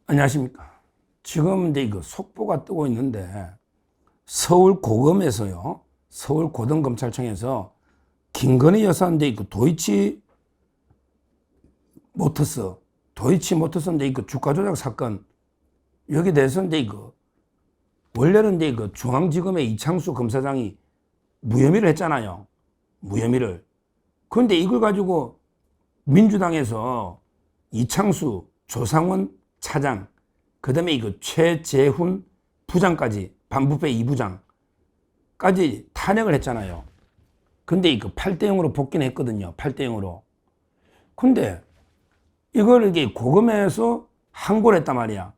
안녕하십니까. 지금 이제 그 속보가 뜨고 있는데 서울 고검에서요, 서울 고등검찰청에서 김건희 여사인데 그 도이치 모터스인데 그 주가 조작 사건 여기 대해서 이제 그 원래는 이제 그 중앙지검의 이창수 검사장이 무혐의를 했잖아요. 무혐의를. 그런데 이걸 가지고 민주당에서 이창수, 조상원 차장, 그 다음에 이거 최재훈 부장까지, 반부패 2부장까지 탄핵을 했잖아요. 근데 이거 8대0으로 복귀는 했거든요. 8대0으로. 근데 이걸 이게 고검에서 항고를 했단 말이야.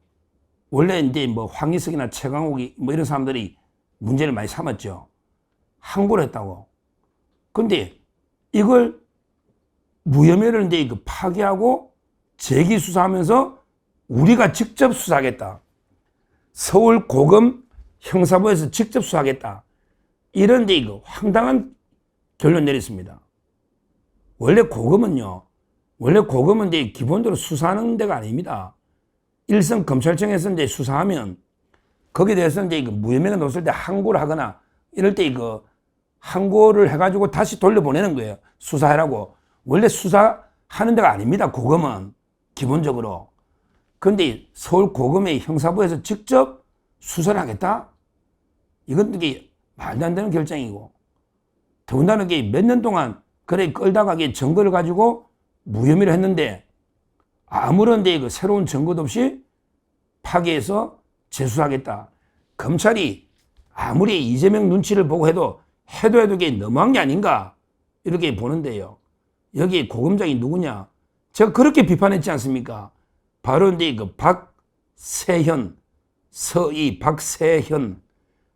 원래 이제 뭐 황희석이나 최강욱이 뭐 이런 사람들이 문제를 많이 삼았죠. 항고를 했다고. 근데 이걸 무혐의를 이제 그 파기하고 재기 수사하면서 우리가 직접 수사하겠다. 서울 고검 형사부에서 직접 수사하겠다. 이런 데 이거 황당한 결론 내렸습니다. 원래 고검은요, 이제 기본적으로 수사하는 데가 아닙니다. 일선 검찰청에서 이제 수사하면 거기에 대해서 이제 이거 무혐의가 나왔을 때 항고를 하거나 이럴 때 이거 항고를 해가지고 다시 돌려보내는 거예요. 수사하라고. 원래 수사하는 데가 아닙니다. 고검은 기본적으로. 그런데 서울 고검의 형사부에서 직접 수사를 하겠다? 이건 이게 말도 안 되는 결정이고, 더군다나 몇 년 동안 그래 끌다가 증거를 가지고 무혐의를 했는데 아무런 그 새로운 증거도 없이 파기해서 재수하겠다. 검찰이 아무리 이재명 눈치를 보고 해도 이게 너무한 게 아닌가 이렇게 보는데요. 여기 고검장이 누구냐? 제가 그렇게 비판했지 않습니까? 바로 이제 그 박세현, 박세현,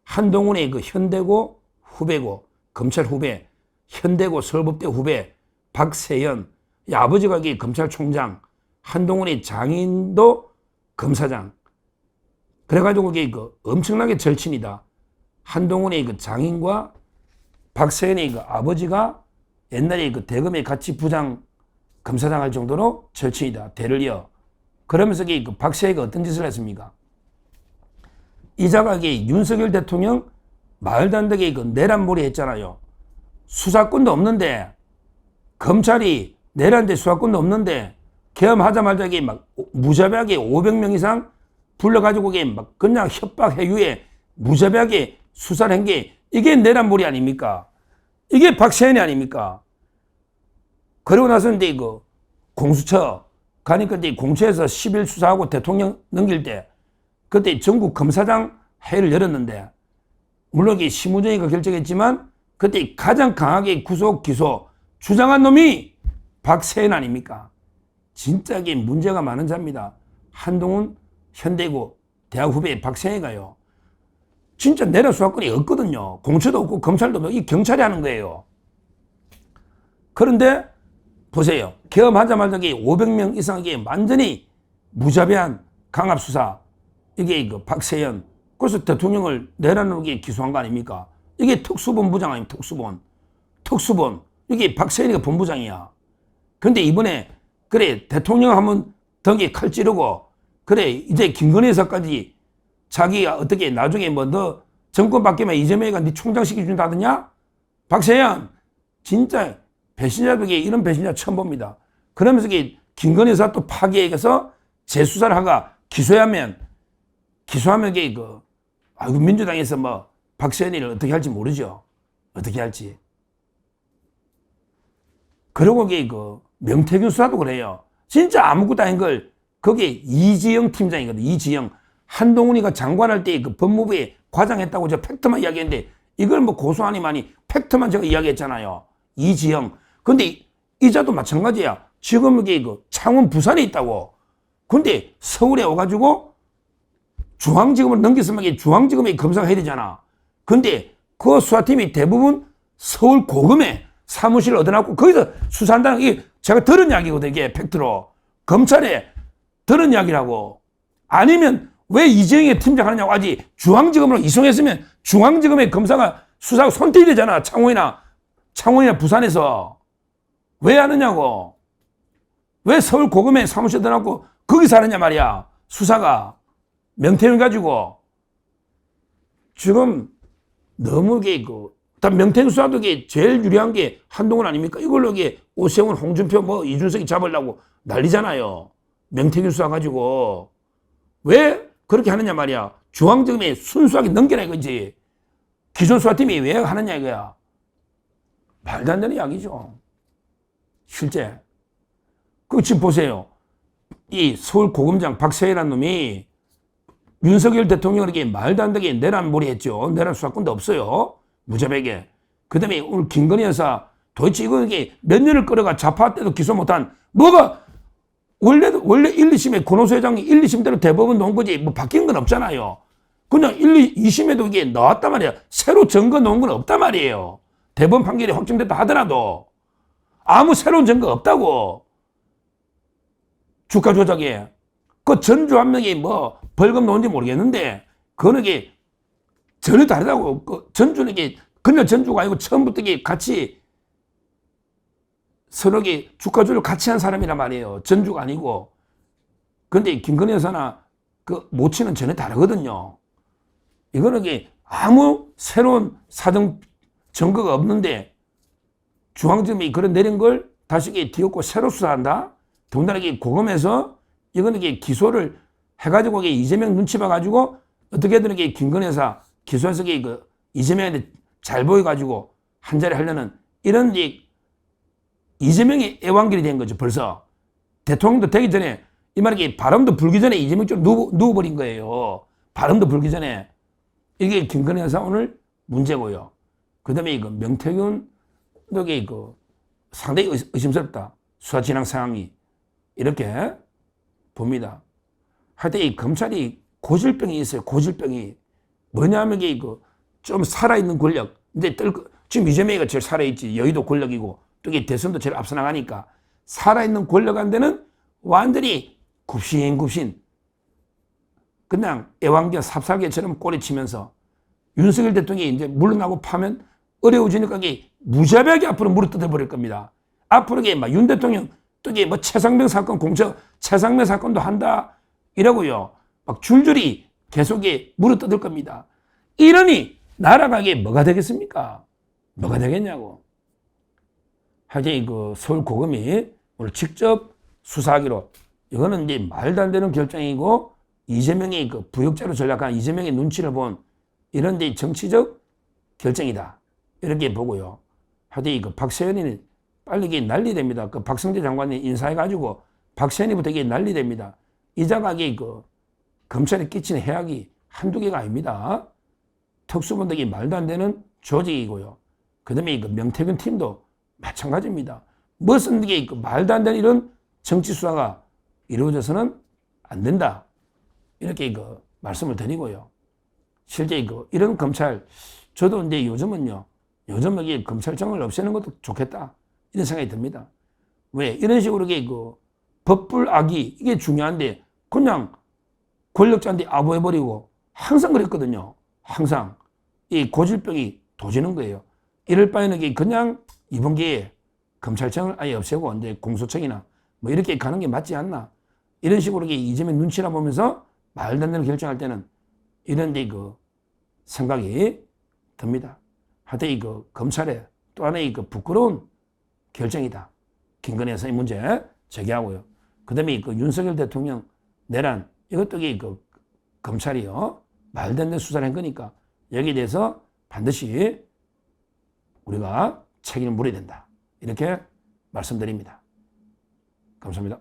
한동훈의 그 현대고 후배고, 검찰 후배, 현대고 서울법대 후배, 박세현, 아버지가 검찰총장, 한동훈의 장인도 검사장. 그래가지고 그 엄청나게 절친이다. 한동훈의 그 장인과 박세현의 그 아버지가 옛날에 그 대검에 같이 부장 검사장 할 정도로 절친이다. 대를 이어. 그러면서 그 박세희가 어떤 짓을 했습니까? 이자가 윤석열 대통령 말도 안 되게 그 내란몰이 했잖아요. 수사권도 없는데, 검찰이 내란데 수사권도 없는데, 계엄하자마자 막 무자비하게 500명 이상 불러가지고 막 그냥 협박 해유에 무자비하게 수사를 한 게 이게 내란몰이 아닙니까? 이게 박세현이 아닙니까? 그러고 나서 이제 그 공수처 가니까 이제 공처에서 10일 수사하고 대통령 넘길 때 그때 전국 검사장 회의를 열었는데, 물론 심우정이가 결정했지만 그때 가장 강하게 구속 기소 주장한 놈이 박세현 아닙니까? 진짜 문제가 많은 자입니다. 한동훈 현대고 대학 후배 박세현이가요. 진짜 내란 수사권이 없거든요. 공처도 없고 검찰도 없고 이 경찰이 하는 거예요. 그런데 보세요. 계엄하자마자 500명 이상의 완전히 무자비한 강압수사. 이게 그 박세현. 그래서 대통령을 내란으로 기소한 거 아닙니까? 이게 특수본부장 아닙니까? 특수본. 이게 박세현이가 본부장이야. 근데 이번에 그래 대통령 하면 등에 칼 찌르고 그래 이제 김건희 여사까지 자기가 어떻게 나중에 뭐 너 정권 바뀌면 이재명이가 네 총장 시켜준다더냐? 박세현 진짜 배신자들에게 이런 배신자 처음 봅니다. 그러면서 김건희 여사 또 파기해서 재수사를 하가 기소하면 민주당에서 뭐 박세현이를 어떻게 할지 모르죠. 어떻게 할지. 그리고 명태균 수사도 그래요. 진짜 아무것도 아닌 걸 거기에 이지영 팀장이거든. 이지영. 한동훈이가 장관할 때 그 법무부에 과장했다고 제가 팩트만 이야기했는데 이걸 뭐 고소하니 많이 팩트만 제가 이야기했잖아요. 이지영. 근데 이자도 마찬가지야. 지금 창원 부산에 있다고. 근데 서울에 와가지고 중앙지검으로 넘겼으면 중앙지검에 검사가 해야 되잖아. 근데 그 수사팀이 대부분 서울 고검에 사무실을 얻어놨고 거기서 수사한다는 게 제가 들은 이야기거든요. 이게 팩트로. 검찰에 들은 이야기라고. 아니면 왜 이재영이 팀장 하느냐고. 아직 중앙지검으로 이송했으면 중앙지검의 검사가 수사가 손대야 되잖아. 창원이나 부산에서. 왜 하느냐고. 왜 서울 고검에 사무실 얻어놨고 거기서 하느냐 말이야. 수사가 명태균 가지고 지금 너무 일단 명태균 수사도 제일 유리한 게 한동훈 아닙니까? 이걸로 오세훈, 홍준표, 이준석이 잡으려고 난리잖아요. 명태균 수사 가지고. 왜 그렇게 하느냐 말이야. 중앙지검에 순수하게 넘겨라 이거지. 기존 수사팀이 왜 하느냐 이거야. 말도 안 되는 이야기죠. 실제. 지금 보세요. 이 서울고검장 박세일이라는 놈이 윤석열 대통령에게 말도 안 되게 내란몰이 했죠. 내란 수사권도 없어요. 무자백에. 그 다음에 오늘 김건희 여사 도대체 몇 년을 끌어가 자파 때도 기소 못한 뭐가 원래 1, 2심에 권오수 회장이 1, 2심대로 대법원 놓은 거지 바뀐 건 없잖아요. 그냥 1, 2심에도 이게 나왔단 말이야. 새로 증거 놓은 건 없단 말이에요. 대법원 판결이 확정됐다 하더라도 아무 새로운 증거 없다고. 주가 조작에. 그 전주 한 명이 벌금 놓은지 모르겠는데, 그거는 전혀 다르다고. 전주는 그냥 전주가 아니고 처음부터 같이 서로 주가 조작을 같이 한 사람이란 말이에요. 전주가 아니고. 근데 김건희 여사나 모친은 전혀 다르거든요. 이거는 아무 새로운 사정 증거가 없는데 중앙지검이 그런 내린 걸 다시 뒤엎고 새로 수사한다? 더군다나 고검에서 이거는 기소를 해가지고 이재명 눈치 봐가지고 어떻게든 김건희 여사 기소해서 이재명한테 잘 보여가지고 한 자리 하려는 이런 이재명이 애완길이 된 거죠. 벌써 대통령도 되기 전에 이 말이 바람도 불기 전에 이재명 쪽으로 누워버린 거예요. 바람도 불기 전에. 이게 김건희 여사 오늘 문제고요. 그 다음에 명태균 상당히 의심스럽다. 수사 진행 상황이. 이렇게 봅니다. 하여튼 이 검찰이 고질병이 있어요. 고질병이. 뭐냐면 좀 살아있는 권력. 근데 지금 이재명이가 제일 살아있지. 여의도 권력이고 또 대선도 제일 앞서 나가니까 살아있는 권력한테는 완전히 굽신굽신 그냥 애완견 삽살개처럼 꼬리치면서 윤석열 대통령이 이제 물러나고 파면 어려워지니까 무자비하게 앞으로 물어 뜯어버릴 겁니다. 앞으로 윤 대통령 또 최상병 사건 공처 최상병 사건도 한다 이러고요. 줄줄이 계속 물어 뜯을 겁니다. 이러니 나라가 뭐가 되겠습니까? 뭐가 되겠냐고. 하여튼 서울고검이 오늘 직접 수사하기로 이거는 이제 말도 안 되는 결정이고 이재명이 부역자로 전락한 이재명의 눈치를 본 이런 정치적 결정이다. 이렇게 보고요. 하여튼 박세현이는 빨리 난리됩니다. 박성재 장관이 인사해가지고 박세현이부터 난리됩니다. 이자가 검찰에 끼치는 해악이 한두 개가 아닙니다. 특수본들이 말도 안 되는 조직이고요. 그 다음에 명태균 팀도 마찬가지입니다. 무슨 말도 안 되는 이런 정치 수사가 이루어져서는 안 된다. 이렇게 말씀을 드리고요. 실제 이런 검찰, 저도 이제 요즘은 검찰청을 없애는 것도 좋겠다. 이런 생각이 듭니다. 왜? 이런 식으로 법불악이 이게 중요한데 그냥 권력자한테 아부해버리고 항상 그랬거든요. 항상. 이 고질병이 도지는 거예요. 이럴 바에는 그냥 이번 기회에 검찰청을 아예 없애고 이제 공소청이나 이렇게 가는 게 맞지 않나. 이런 식으로 이재명 눈치나 보면서 말도 안 되는 결정할 때는 이런 생각이 듭니다. 하여튼 검찰의 또 하나의 부끄러운 결정이다. 김건희 여사의 문제 제기하고요. 그 다음에 윤석열 대통령 내란 이것도 검찰이요. 말도 안 되는 수사를 한 거니까 여기에 대해서 반드시 우리가 책임을 물어야 된다. 이렇게 말씀드립니다. 감사합니다.